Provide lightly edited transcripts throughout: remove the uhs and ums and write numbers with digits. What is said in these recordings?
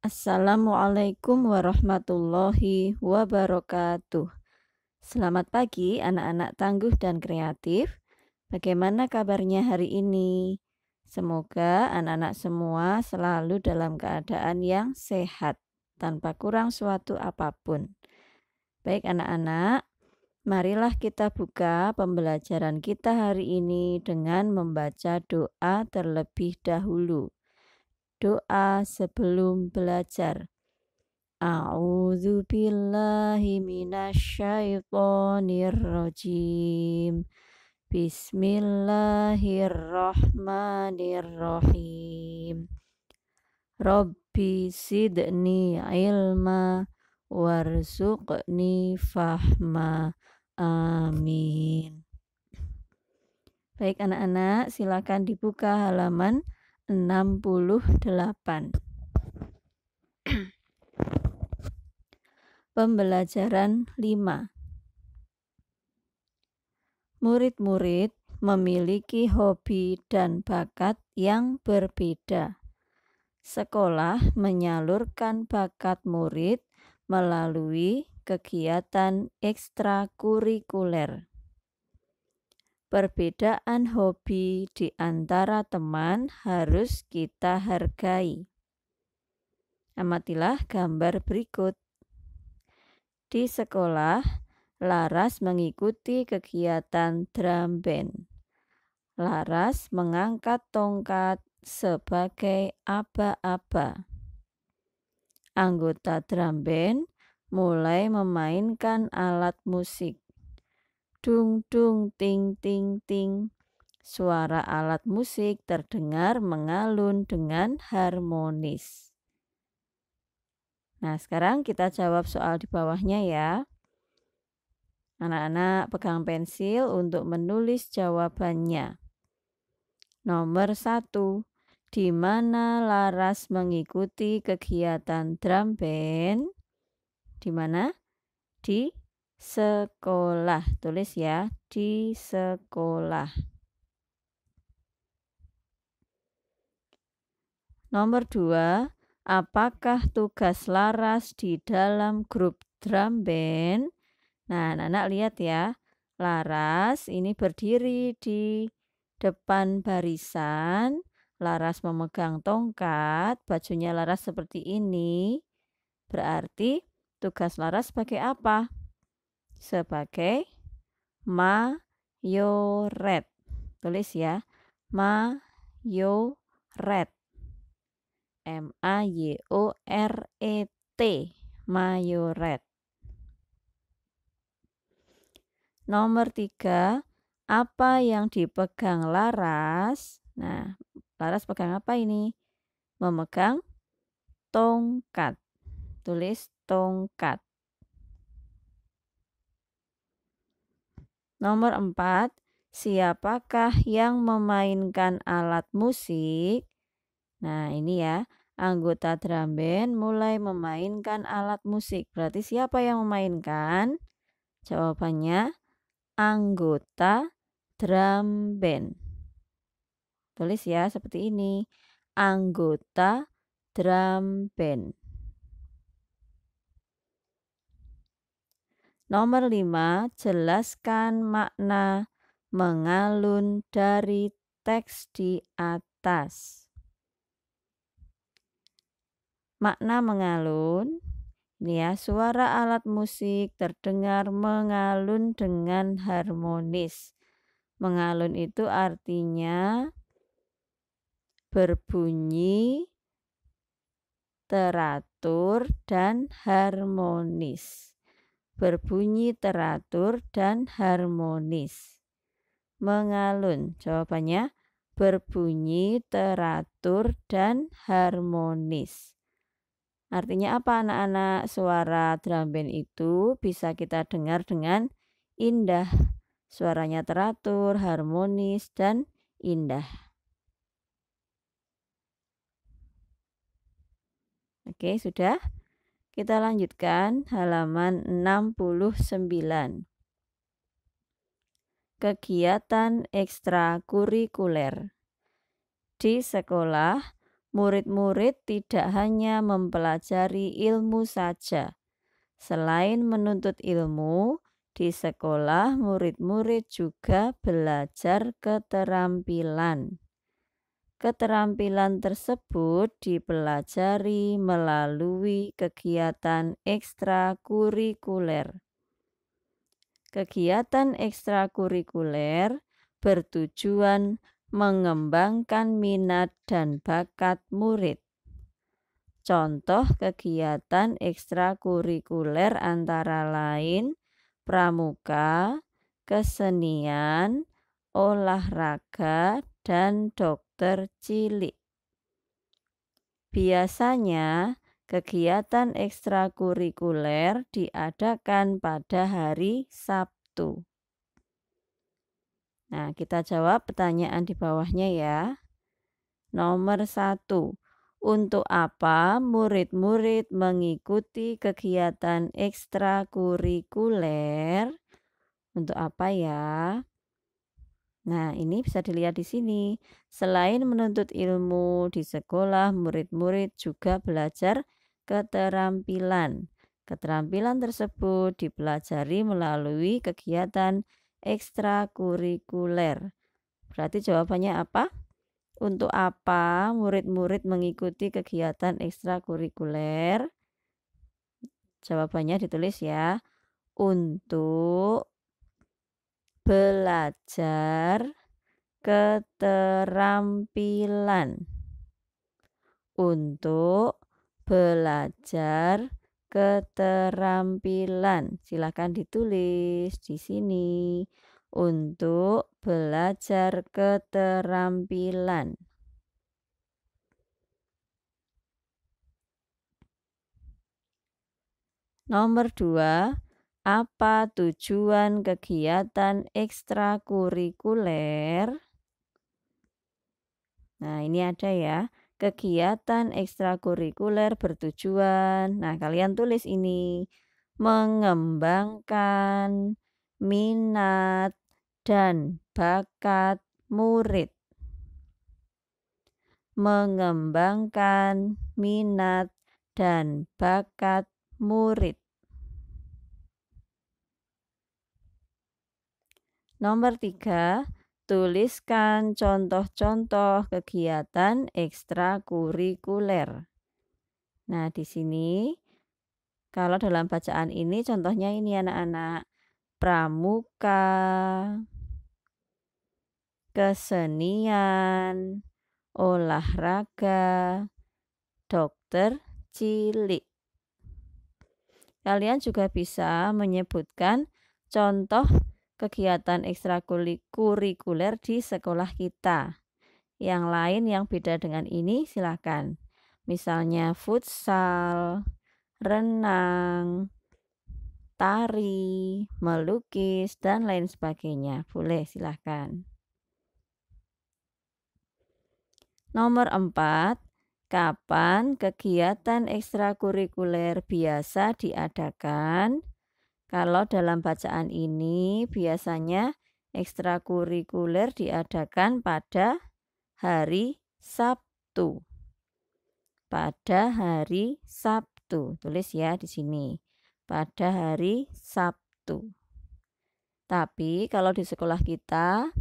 Assalamualaikum warahmatullahi wabarakatuh. Selamat pagi anak-anak tangguh dan kreatif. Bagaimana kabarnya hari ini? Semoga anak-anak semua selalu dalam keadaan yang sehat, tanpa kurang suatu apapun. Baik anak-anak, marilah kita buka pembelajaran kita hari ini dengan membaca doa terlebih dahulu. Doa sebelum belajar. A'udzu billahi minasyaitonir rajim. Bismillahirrahmanirrahim. Rabbi zidni ilma warzuqni fahma. Amin. Baik anak-anak, silakan dibuka halaman 68. Pembelajaran 5. Murid-murid memiliki hobi dan bakat yang berbeda. Sekolah menyalurkan bakat murid melalui kegiatan ekstrakurikuler. Perbedaan hobi di antara teman harus kita hargai. Amatilah gambar berikut. Di sekolah, Laras mengikuti kegiatan drum band. Laras mengangkat tongkat sebagai aba-aba. Anggota drum band mulai memainkan alat musik. Dung dung ting ting ting. Suara alat musik terdengar mengalun dengan harmonis. Nah, sekarang kita jawab soal di bawahnya ya. Anak-anak pegang pensil untuk menulis jawabannya. Nomor 1. Di mana Laras mengikuti kegiatan drum band? Di mana? Di sekolah. Tulis ya, di sekolah. Nomor 2. Apakah tugas Laras di dalam grup drum band? Nah, anak-anak lihat ya. Laras ini berdiri di depan barisan. Laras memegang tongkat. Bajunya Laras seperti ini. Berarti tugas Laras sebagai apa? Sebagai mayoret. Tulis ya. Mayoret. M-A-Y-O-R-E-T. Mayoret. Nomor 3, apa yang dipegang Laras? Nah, Laras pegang apa ini? Memegang tongkat. Tulis tongkat. Nomor 4, siapakah yang memainkan alat musik? Nah, ini ya, anggota drum band mulai memainkan alat musik. Berarti siapa yang memainkan? Jawabannya anggota drum band. Tulis ya seperti ini. Anggota drum band. Nomor 5, jelaskan makna mengalun dari teks di atas. Makna mengalun, ini ya, suara alat musik terdengar mengalun dengan harmonis. Mengalun itu artinya berbunyi, teratur, dan harmonis. Berbunyi, teratur, dan harmonis. Mengalun, jawabannya berbunyi, teratur, dan harmonis. Artinya apa anak-anak? Suara drum band itu bisa kita dengar dengan indah. Suaranya teratur, harmonis, dan indah. Oke, sudah? Kita lanjutkan halaman 69. Kegiatan ekstrakurikuler. Di sekolah, murid-murid tidak hanya mempelajari ilmu saja. Selain menuntut ilmu, di sekolah murid-murid juga belajar keterampilan. Keterampilan tersebut dipelajari melalui kegiatan ekstrakurikuler. Kegiatan ekstrakurikuler bertujuan mengembangkan minat dan bakat murid. Contoh kegiatan ekstrakurikuler antara lain pramuka, kesenian, olahraga, dan dokter cilik. Biasanya kegiatan ekstrakurikuler diadakan pada hari Sabtu. Nah, kita jawab pertanyaan di bawahnya ya. Nomor 1. Untuk apa murid-murid mengikuti kegiatan ekstrakurikuler? Untuk apa ya? Nah, ini bisa dilihat di sini. Selain menuntut ilmu di sekolah, murid-murid juga belajar keterampilan. Keterampilan tersebut dipelajari melalui kegiatan ekstrakurikuler. Berarti jawabannya apa? Untuk apa murid-murid mengikuti kegiatan ekstrakurikuler? Jawabannya ditulis ya. Untuk belajar keterampilan. Untuk belajar keterampilan. Silakan ditulis di sini. Untuk belajar keterampilan. Nomor 2. Apa tujuan kegiatan ekstrakurikuler? Nah, ini ada ya. Kegiatan ekstrakurikuler bertujuan. Nah, kalian tulis ini. Mengembangkan minat dan bakat murid. Mengembangkan minat dan bakat murid. Nomor 3, tuliskan contoh-contoh kegiatan ekstrakurikuler. Nah, di sini kalau dalam bacaan ini contohnya ini anak-anak. Pramuka, kesenian, olahraga, dokter cilik. Kalian juga bisa menyebutkan contoh kegiatan ekstrakurikuler di sekolah kita. Yang lain yang beda dengan ini silakan. Misalnya futsal, renang, tari, melukis, dan lain sebagainya. Boleh silakan. Nomor 4. Kapan kegiatan ekstrakurikuler biasa diadakan? Kalau dalam bacaan ini biasanya ekstrakurikuler diadakan pada hari Sabtu. Pada hari Sabtu. Tulis ya di sini. Pada hari Sabtu. Tapi kalau di sekolah kita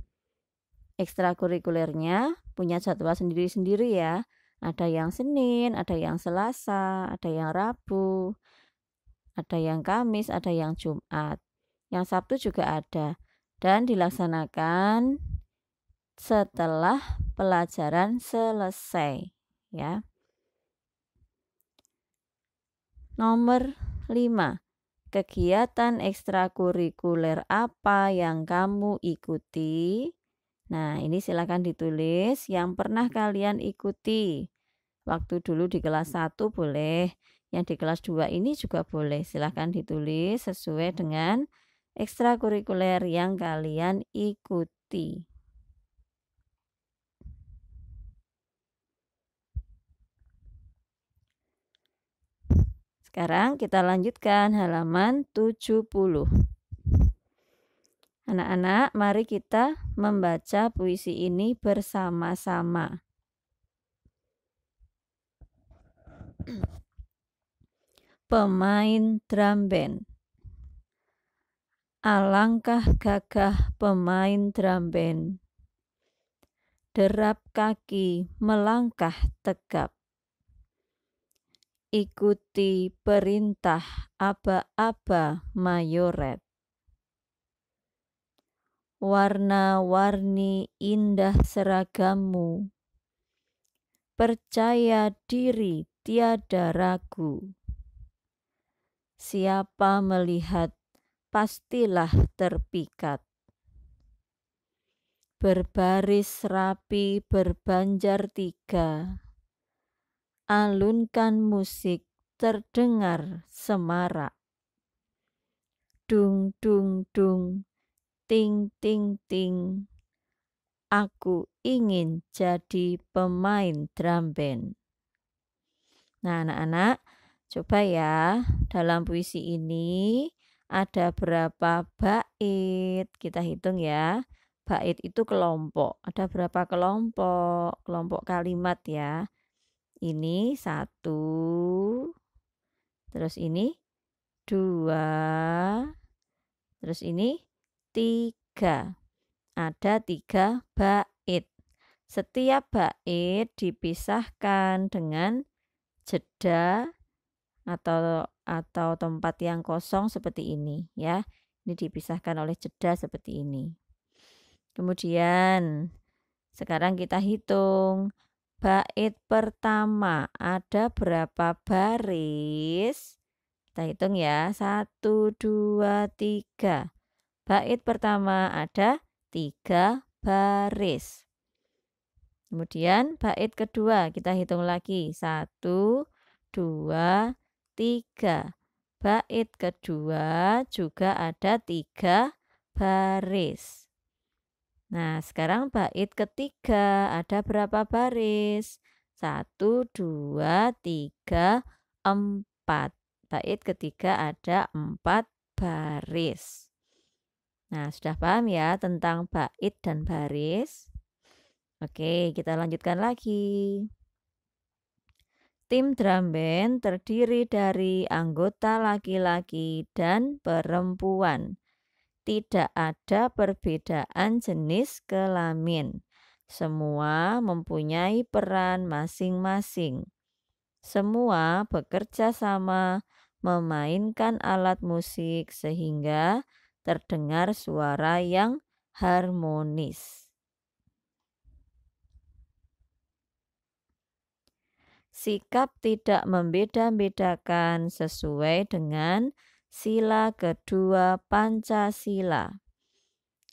ekstrakurikulernya punya jadwal sendiri-sendiri ya. Ada yang Senin, ada yang Selasa, ada yang Rabu, ada yang Kamis, ada yang Jumat. Yang Sabtu juga ada. Dan dilaksanakan setelah pelajaran selesai. Ya. Nomor 5. Kegiatan ekstrakurikuler apa yang kamu ikuti? Nah, ini silakan ditulis yang pernah kalian ikuti. Waktu dulu di kelas 1 boleh, yang di kelas 2 ini juga boleh. Silakan ditulis sesuai dengan ekstrakurikuler yang kalian ikuti. Sekarang kita lanjutkan halaman 70. Anak-anak, mari kita membaca puisi ini bersama-sama. Pemain drum band. Alangkah gagah pemain drum band. Derap kaki melangkah tegap. Ikuti perintah aba-aba mayoret. Warna-warni indah seragammu. Percaya diri tiada ragu. Siapa melihat pastilah terpikat. Berbaris rapi berbanjar tiga. Alunkan musik terdengar semarak. Dung dung dung, ting ting ting. Aku ingin jadi pemain drum band. Nah, anak-anak, coba ya, dalam puisi ini ada berapa bait? Kita hitung ya. Bait itu kelompok. Ada berapa kelompok? Kelompok kalimat ya. Ini 1, terus ini 2, terus ini 3. Ada 3 bait. Setiap bait dipisahkan dengan jeda atau tempat yang kosong seperti ini ya. Ini dipisahkan oleh jeda seperti ini. Kemudian sekarang kita hitung. Bait pertama ada berapa baris? Kita hitung ya. 1, 2, 3. Bait pertama ada 3 baris. Kemudian bait kedua kita hitung lagi. 1, 2, 3. Bait kedua juga ada 3 baris. Nah, sekarang bait ketiga ada berapa baris? 1, 2, 3, 4. Bait ketiga ada 4 baris. Nah, sudah paham ya tentang bait dan baris? Oke, kita lanjutkan lagi. Tim drum band terdiri dari anggota laki-laki dan perempuan. Tidak ada perbedaan jenis kelamin. Semua mempunyai peran masing-masing. Semua bekerja sama memainkan alat musik sehingga terdengar suara yang harmonis. Sikap tidak membeda-bedakan sesuai dengan sila kedua Pancasila.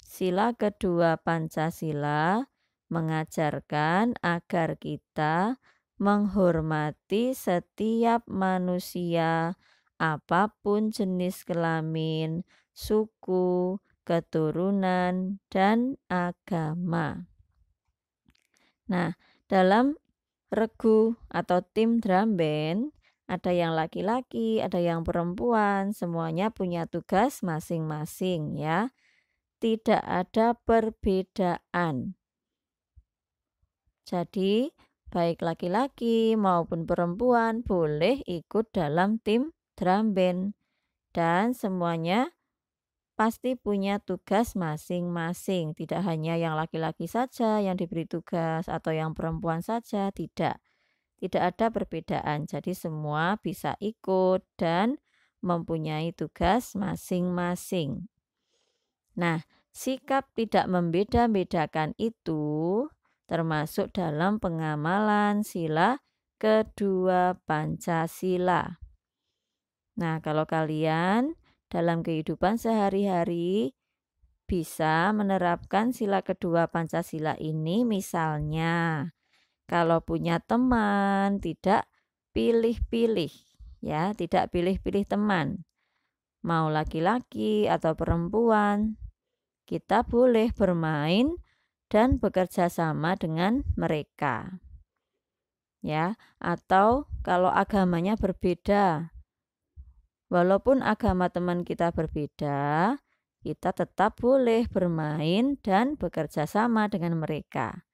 Sila kedua Pancasila mengajarkan agar kita menghormati setiap manusia, apapun jenis kelamin, suku, keturunan, dan agama. Nah, dalam regu atau tim drum band, ada yang laki-laki, ada yang perempuan, semuanya punya tugas masing-masing ya. Tidak ada perbedaan. Jadi, baik laki-laki maupun perempuan boleh ikut dalam tim drum band. Dan semuanya pasti punya tugas masing-masing. Tidak hanya yang laki-laki saja yang diberi tugas atau yang perempuan saja, tidak. Tidak ada perbedaan, jadi semua bisa ikut dan mempunyai tugas masing-masing. Nah, sikap tidak membeda-bedakan itu termasuk dalam pengamalan sila kedua Pancasila. Nah, kalau kalian dalam kehidupan sehari-hari bisa menerapkan sila kedua Pancasila ini, misalnya kalau punya teman, tidak pilih-pilih ya, tidak pilih-pilih teman. Mau laki-laki atau perempuan, kita boleh bermain dan bekerja sama dengan mereka. Ya, atau kalau agamanya berbeda, walaupun agama teman kita berbeda, kita tetap boleh bermain dan bekerja sama dengan mereka.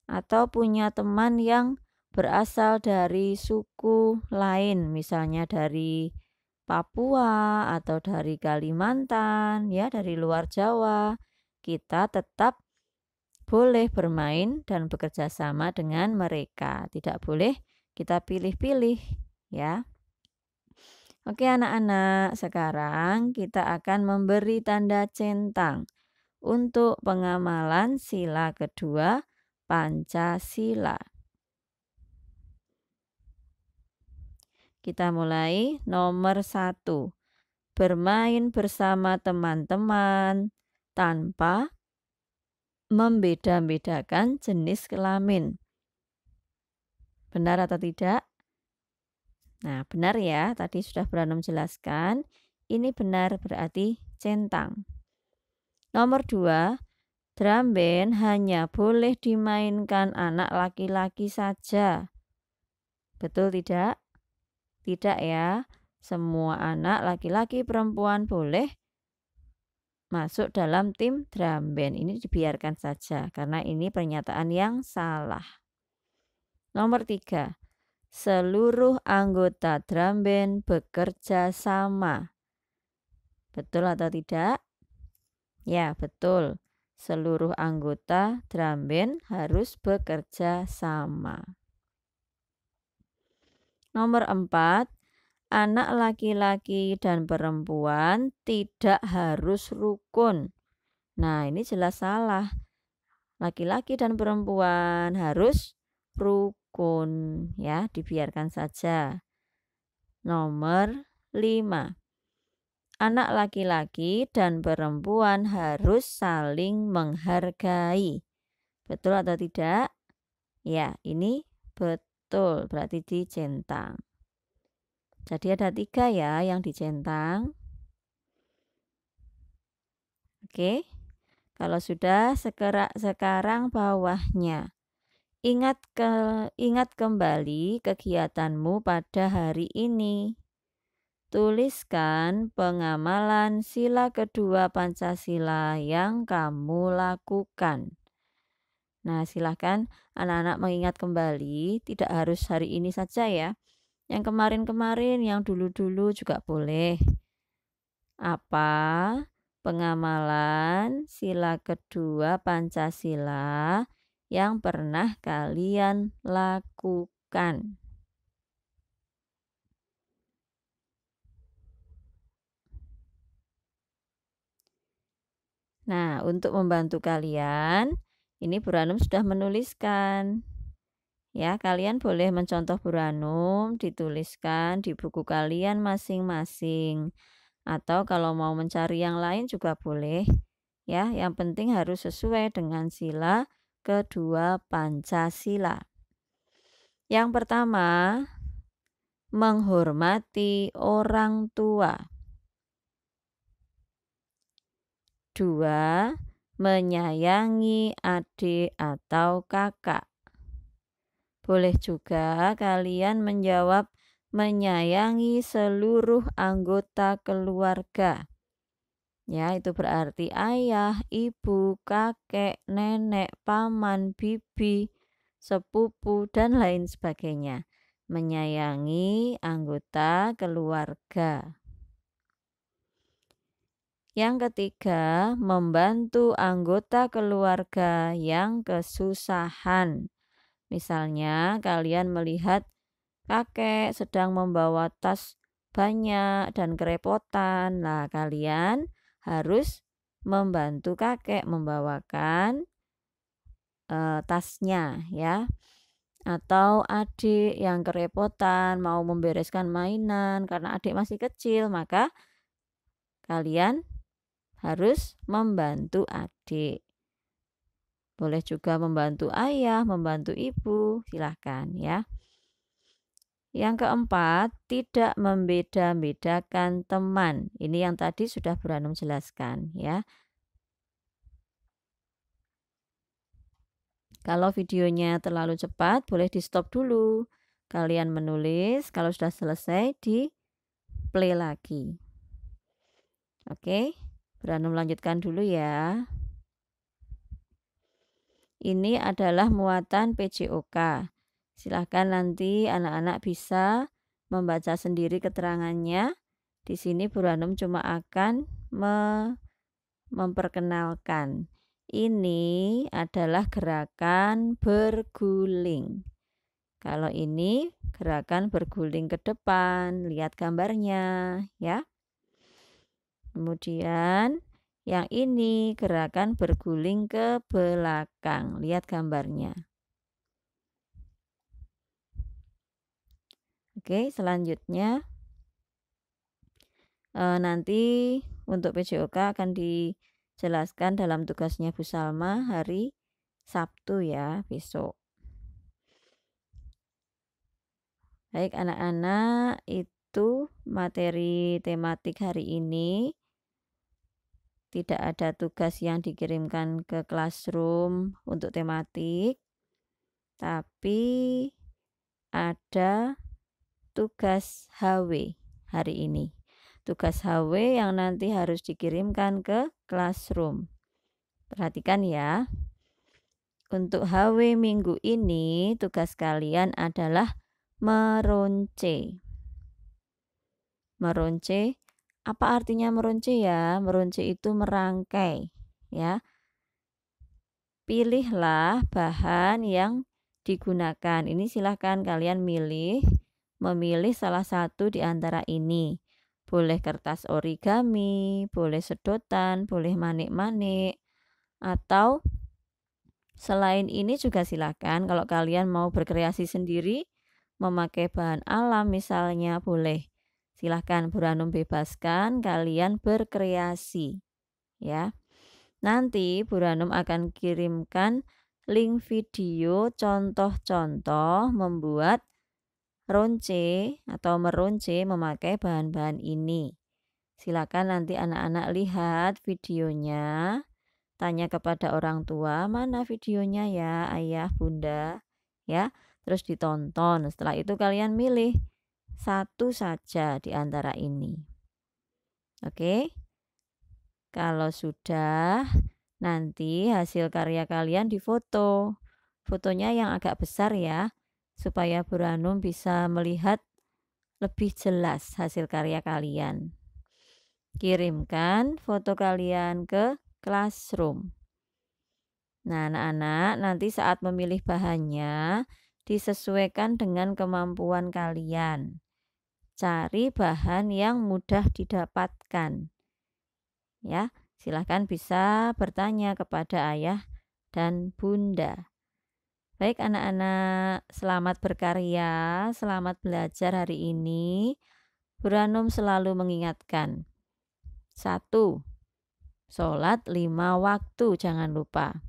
Atau punya teman yang berasal dari suku lain, misalnya dari Papua atau dari Kalimantan, ya, dari luar Jawa, kita tetap boleh bermain dan bekerja sama dengan mereka. Tidak boleh kita pilih-pilih, ya. Oke anak-anak, sekarang kita akan memberi tanda centang untuk pengamalan sila kedua Pancasila. Kita mulai nomor 1. Bermain bersama teman-teman tanpa membeda-bedakan jenis kelamin. Benar atau tidak? Nah, benar ya. Tadi sudah Beranom jelaskan. Ini benar berarti centang. Nomor 2. Drum band hanya boleh dimainkan anak laki-laki saja. Betul tidak? Tidak ya. Semua anak laki-laki perempuan boleh masuk dalam tim drum band. Ini dibiarkan saja karena ini pernyataan yang salah. Nomor 3. Seluruh anggota drum band bekerja sama. Betul atau tidak? Ya, betul. Seluruh anggota drum band harus bekerja sama. Nomor 4. Anak laki-laki dan perempuan tidak harus rukun. Nah, ini jelas salah. Laki-laki dan perempuan harus rukun, ya, dibiarkan saja. Nomor 5. Anak laki-laki dan perempuan harus saling menghargai. Betul atau tidak? Ya, ini betul, berarti dicentang. Jadi ada 3 ya yang dicentang. Oke, kalau sudah sekarang bawahnya. Ingat kembali kegiatanmu pada hari ini. Tuliskan pengamalan sila kedua Pancasila yang kamu lakukan. Nah, silahkan anak-anak mengingat kembali, tidak harus hari ini saja ya. Yang kemarin-kemarin, yang dulu-dulu juga boleh. Apa pengamalan sila kedua Pancasila yang pernah kalian lakukan? Nah, untuk membantu kalian, ini Buranum sudah menuliskan. Ya, kalian boleh mencontoh Buranum, dituliskan di buku kalian masing-masing. Atau kalau mau mencari yang lain juga boleh. Ya, yang penting harus sesuai dengan sila kedua Pancasila. Yang pertama, menghormati orang tua. 2. Menyayangi adik atau kakak. Boleh juga kalian menjawab menyayangi seluruh anggota keluarga. Ya, itu berarti ayah, ibu, kakek, nenek, paman, bibi, sepupu, dan lain sebagainya. Menyayangi anggota keluarga. Yang ketiga, membantu anggota keluarga yang kesusahan. Misalnya, kalian melihat kakek sedang membawa tas banyak dan kerepotan. Nah, kalian harus membantu kakek membawakan tasnya, ya. Atau adik yang kerepotan mau membereskan mainan karena adik masih kecil, maka kalian harus membantu adik. Boleh juga membantu ayah, membantu ibu, silahkan ya. Yang keempat, tidak membeda-bedakan teman. Ini yang tadi sudah Buranum jelaskan ya. Kalau videonya terlalu cepat, boleh di stop dulu. Kalian menulis, kalau sudah selesai di play lagi. Oke, Buranum lanjutkan dulu ya. Ini adalah muatan PJOK. Silahkan nanti anak-anak bisa membaca sendiri keterangannya. Di sini Bu Hanum cuma akan memperkenalkan. Ini adalah gerakan berguling. Kalau ini gerakan berguling ke depan, lihat gambarnya ya. Kemudian yang ini gerakan berguling ke belakang, lihat gambarnya. Oke, selanjutnya nanti untuk PJOK akan dijelaskan dalam tugasnya Bu Salma hari Sabtu ya, besok. Baik anak-anak, itu materi tematik hari ini. Tidak ada tugas yang dikirimkan ke classroom untuk tematik, tapi ada tugas HW hari ini. Tugas HW yang nanti harus dikirimkan ke classroom. Perhatikan ya. Untuk HW minggu ini tugas kalian adalah meronce. Meronce, apa artinya meronce ya? Meronce itu merangkai ya. Pilihlah bahan yang digunakan. Ini silahkan kalian memilih salah satu di antara ini. Boleh kertas origami, boleh sedotan, boleh manik-manik, atau selain ini juga silahkan kalau kalian mau berkreasi sendiri, memakai bahan alam misalnya boleh. Silahkan Bu Hanum bebaskan kalian berkreasi ya. Nanti Bu Hanum akan kirimkan link video contoh-contoh membuat ronce atau meronce memakai bahan-bahan ini. Silakan nanti anak-anak lihat videonya, tanya kepada orang tua, mana videonya ya ayah bunda ya, terus ditonton. Setelah itu kalian milih satu saja di antara ini. Oke, kalau sudah, nanti hasil karya kalian difoto. Fotonya yang agak besar ya, supaya Bu Hanum bisa melihat lebih jelas hasil karya kalian. Kirimkan foto kalian ke classroom. Nah, anak-anak nanti saat memilih bahannya disesuaikan dengan kemampuan kalian. Cari bahan yang mudah didapatkan. Ya, silahkan bisa bertanya kepada ayah dan bunda. Baik anak-anak, selamat berkarya, selamat belajar hari ini. Bu Hanum selalu mengingatkan. 1. Sholat 5 waktu, jangan lupa.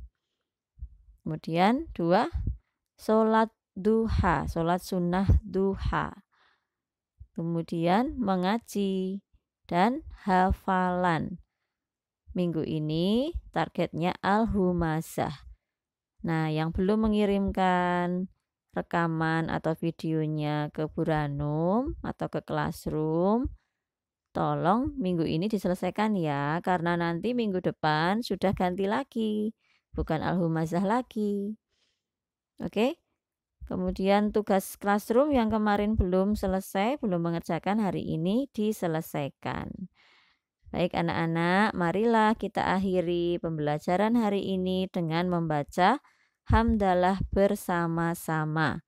Kemudian 2. Sholat duha, sholat sunnah duha. Kemudian mengaji dan hafalan. Minggu ini targetnya al-humazah. Nah, yang belum mengirimkan rekaman atau videonya ke Bu Hanum atau ke classroom, tolong minggu ini diselesaikan ya, karena nanti minggu depan sudah ganti lagi, bukan al-humazah lagi. Oke? Kemudian tugas classroom yang kemarin belum selesai, belum mengerjakan, hari ini diselesaikan. Baik anak-anak, marilah kita akhiri pembelajaran hari ini dengan membaca hamdalah bersama-sama.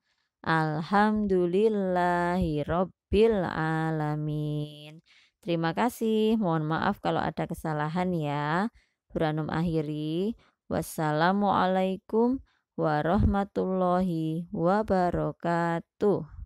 Alhamdulillahirabbil alamin. Terima kasih, mohon maaf kalau ada kesalahan ya. Bu Hanum akhiri. Wassalamualaikum warahmatullahi wabarakatuh.